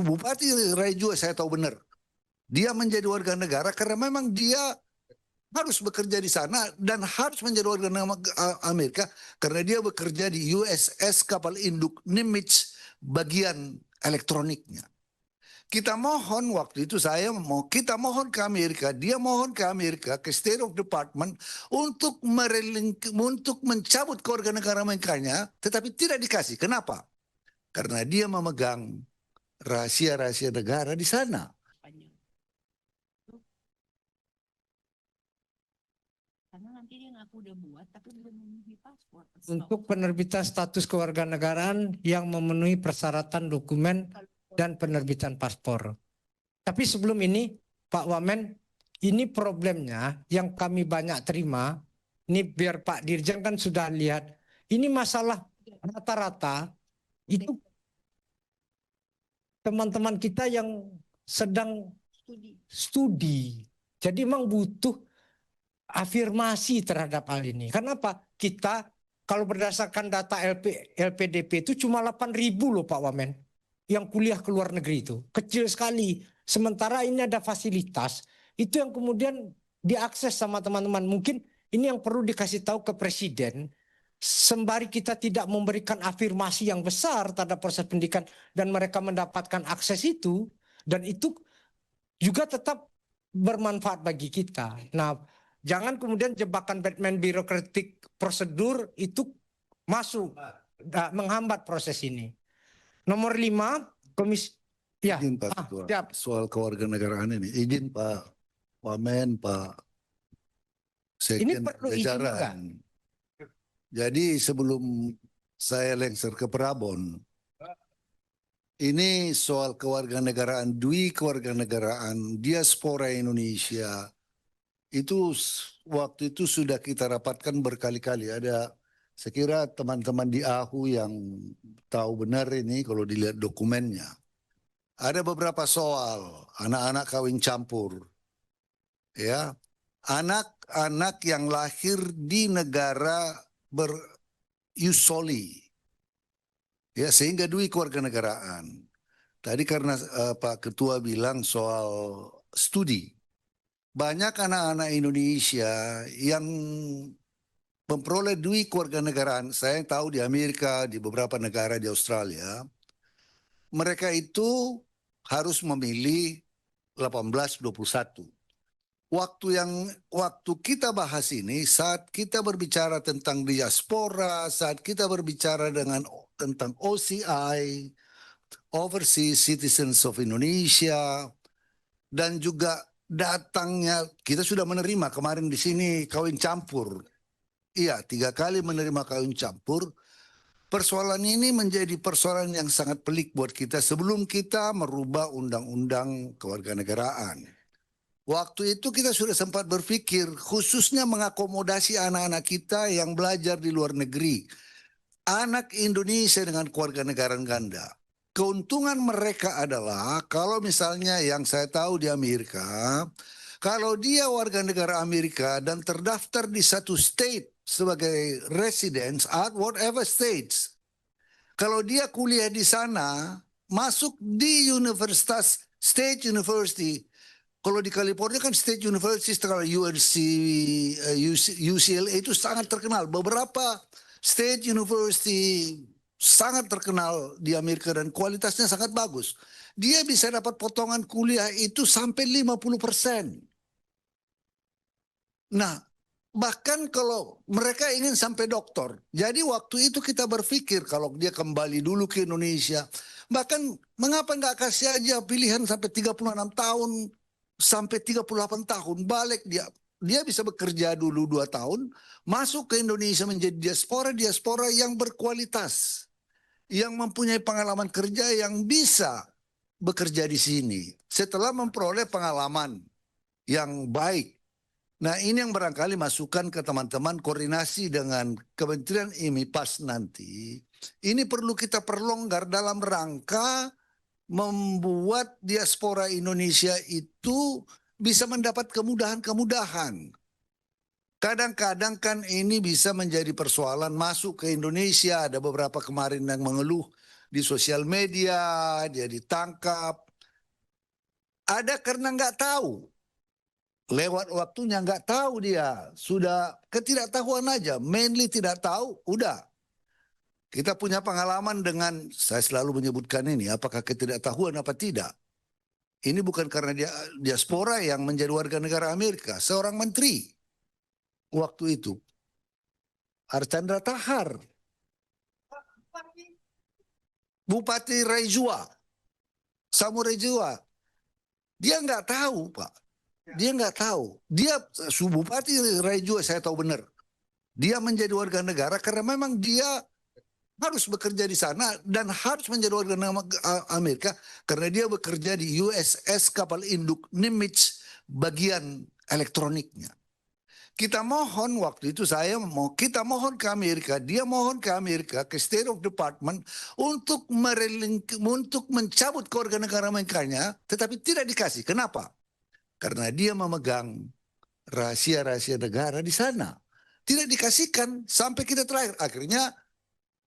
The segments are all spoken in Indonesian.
Bupati Rai juga saya tahu benar. Dia menjadi warga negara karena memang dia harus bekerja di sana dan harus menjadi warga negara Amerika karena dia bekerja di USS kapal induk Nimitz bagian elektroniknya. Kita mohon waktu itu kita mohon ke Amerika, dia mohon ke Amerika, ke State of Department untuk mencabut kewarganegaraan Amerikanya, tetapi tidak dikasih. Kenapa? Karena dia memegang rahasia-rahasia negara di sana. Karena nanti dia ngaku udah buat, tapi belum memenuhi paspor. Untuk penerbitan status kewarganegaraan yang memenuhi persyaratan dokumen dan penerbitan paspor. Tapi sebelum ini, Pak Wamen, ini problemnya yang kami banyak terima, ini biar Pak Dirjen kan sudah lihat, ini masalah rata-rata itu teman-teman kita yang sedang studi. Jadi memang butuh afirmasi terhadap hal ini. Kenapa? Kita kalau berdasarkan data LPDP itu cuma 8.000 loh Pak Wamen. Yang kuliah ke luar negeri itu. Kecil sekali. Sementara ini ada fasilitas. Itu yang kemudian diakses sama teman-teman. Mungkin ini yang perlu dikasih tahu ke Presiden. Sembari kita tidak memberikan afirmasi yang besar terhadap proses pendidikan. Dan mereka mendapatkan akses itu. Dan itu juga tetap bermanfaat bagi kita. Nah, jangan kemudian jebakan Batman birokratik prosedur itu masuk. Menghambat proses ini. Nomor 5, komisi. Ya, izin Pak Ketua, siap. soal kewarganegaraan ini. Izin Pak Wamen, Pak Ini Sekjen perlu izin juga. jajaran. Jadi sebelum saya lengser ke Prabon, ini soal kewarganegaraan, kewarganegaraan diaspora Indonesia, itu waktu itu sudah kita rapatkan berkali-kali. Saya kira teman-teman di AHU yang tahu benar ini kalau dilihat dokumennya. Ada beberapa soal anak-anak kawin campur. Ya. Anak-anak yang lahir di negara berusoli. Ya, sehingga kewarganegaraan. Tadi karena Pak Ketua bilang soal studi. Banyak anak-anak Indonesia yang memperoleh kewarganegaraan. Saya tahu di Amerika, di beberapa negara di Australia, mereka itu harus memilih 18-21. Waktu kita bahas ini, saat kita berbicara tentang diaspora, saat kita berbicara tentang OCI, Overseas Citizens of Indonesia, dan juga datangnya, kita sudah menerima kemarin di sini kawin campur. Iya, 3 kali menerima kawin campur. Persoalan ini menjadi persoalan yang sangat pelik buat kita sebelum kita merubah undang-undang kewarganegaraan. Waktu itu kita sudah sempat berpikir khususnya mengakomodasi anak-anak kita yang belajar di luar negeri. Anak Indonesia dengan kewarganegaraan ganda. Keuntungan mereka adalah kalau misalnya yang saya tahu di Amerika, kalau dia warga negara Amerika dan terdaftar di satu state sebagai residence at whatever states, kalau dia kuliah di sana, masuk di universitas, state university. Kalau di California kan State University, kalau UNC, UCLA itu sangat terkenal. Beberapa State University sangat terkenal di Amerika dan kualitasnya sangat bagus. Dia bisa dapat potongan kuliah itu sampai 50%. Nah, bahkan kalau mereka ingin sampai doktor. Jadi waktu itu kita berpikir kalau dia kembali dulu ke Indonesia. Bahkan mengapa nggak kasih aja pilihan sampai 36 tahun. Sampai 38 tahun balik dia bisa bekerja dulu 2 tahun, masuk ke Indonesia menjadi diaspora yang berkualitas, yang mempunyai pengalaman kerja yang bisa bekerja di sini setelah memperoleh pengalaman yang baik. Nah, ini yang barangkali masukan ke teman-teman koordinasi dengan Kementerian IMIPAS nanti. Ini perlu kita perlonggar dalam rangka membuat diaspora Indonesia itu bisa mendapat kemudahan-kemudahan. Kadang-kadang kan ini bisa menjadi persoalan masuk ke Indonesia. Ada beberapa kemarin yang mengeluh di sosial media, dia ditangkap. Ada karena nggak tahu. Lewat waktunya nggak tahu dia. Sudah ketidaktahuan aja. Mainly tidak tahu, udah. Kita punya pengalaman dengan, saya selalu menyebutkan ini, apakah ketidaktahuan apa tidak. Ini bukan karena dia diaspora yang menjadi warga negara Amerika. Seorang menteri waktu itu, Archandra Tahar, Bupati Raijua, Samu Raijua, dia nggak tahu, Pak. Dia nggak tahu. Dia Bupati Raijua, saya tahu benar. Dia menjadi warga negara karena memang dia harus bekerja di sana dan harus menjadi warga negara Amerika karena dia bekerja di USS kapal induk Nimitz bagian elektroniknya. Kita mohon waktu itu kita mohon ke Amerika, dia mohon ke Amerika, ke State of Department untuk mencabut kewarganegaraan Amerikanya, tetapi tidak dikasih. Kenapa? Karena dia memegang rahasia-rahasia negara di sana. Tidak dikasihkan sampai kita terakhir. Akhirnya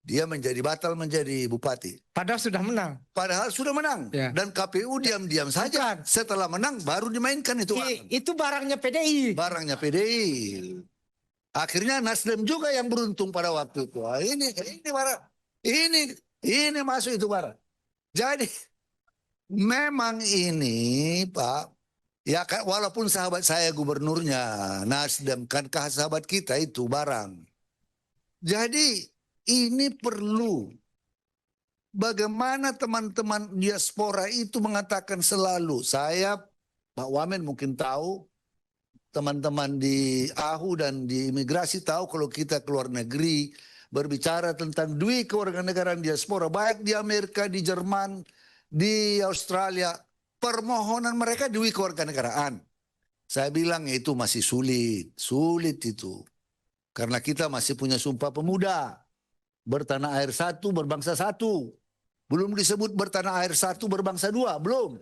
dia batal menjadi bupati. Padahal sudah menang. Padahal sudah menang. Ya. Dan KPU diam-diam saja. Bukan. Setelah menang baru dimainkan itu. Itu barangnya PDI. Barangnya PDI. Akhirnya Nasdem juga yang beruntung pada waktu itu. Wah, ini barang. Ini masuk itu barang. Jadi memang ini Pak, ya walaupun sahabat saya gubernurnya Nasdem, kan sahabat kita itu barang. Jadi ini perlu bagaimana teman-teman diaspora itu mengatakan selalu, saya Pak Wamen mungkin tahu, teman-teman di AHU dan di imigrasi tahu kalau kita keluar negeri berbicara tentang duit kewarganegaraan diaspora, baik di Amerika, di Jerman, di Australia, permohonan mereka duit kewarganegaraan. Saya bilang itu masih sulit itu. Karena kita masih punya Sumpah Pemuda. Bertanah air satu, berbangsa satu. Belum disebut bertanah air satu, berbangsa dua. Belum.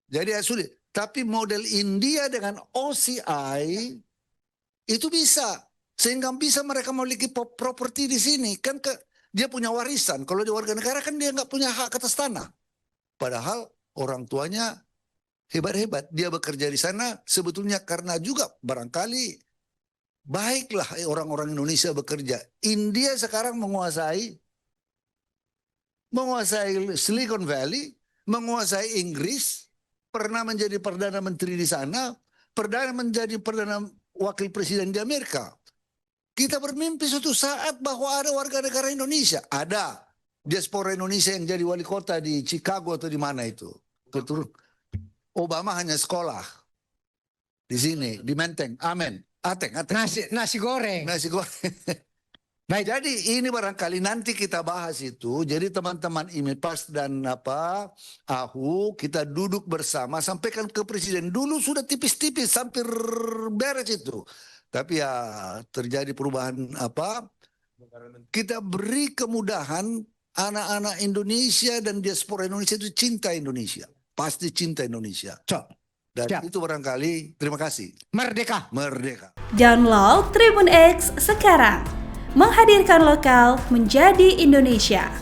Jadi sulit. Tapi model India dengan OCI itu bisa. Sehingga bisa mereka memiliki properti di sini. Kan dia punya warisan. Kalau dia warga negara kan dia nggak punya hak atas tanah. Padahal orang tuanya hebat-hebat. Dia bekerja di sana sebetulnya karena juga barangkali baiklah orang-orang Indonesia bekerja. India sekarang menguasai Silicon Valley, menguasai Inggris, pernah menjadi Perdana Menteri di sana, menjadi Perdana Wakil Presiden di Amerika. Kita bermimpi suatu saat bahwa ada warga negara Indonesia. Ada diaspora Indonesia yang jadi wali kota di Chicago atau di mana itu. Betul. Obama hanya sekolah di sini, di Menteng. Amin. Ateng. Nasi goreng. Nasi goreng. Baik, jadi ini barangkali nanti kita bahas itu. Jadi teman-teman IMIPAS dan AHU kita duduk bersama, sampaikan ke Presiden. Dulu sudah tipis-tipis, hampir beres itu. Tapi ya terjadi perubahan kita beri kemudahan anak-anak Indonesia dan diaspora Indonesia itu cinta Indonesia. Pasti cinta Indonesia. Dan Siap. itu barangkali, terima kasih. Merdeka. Merdeka. Download Tribun X sekarang. Menghadirkan lokal menjadi Indonesia.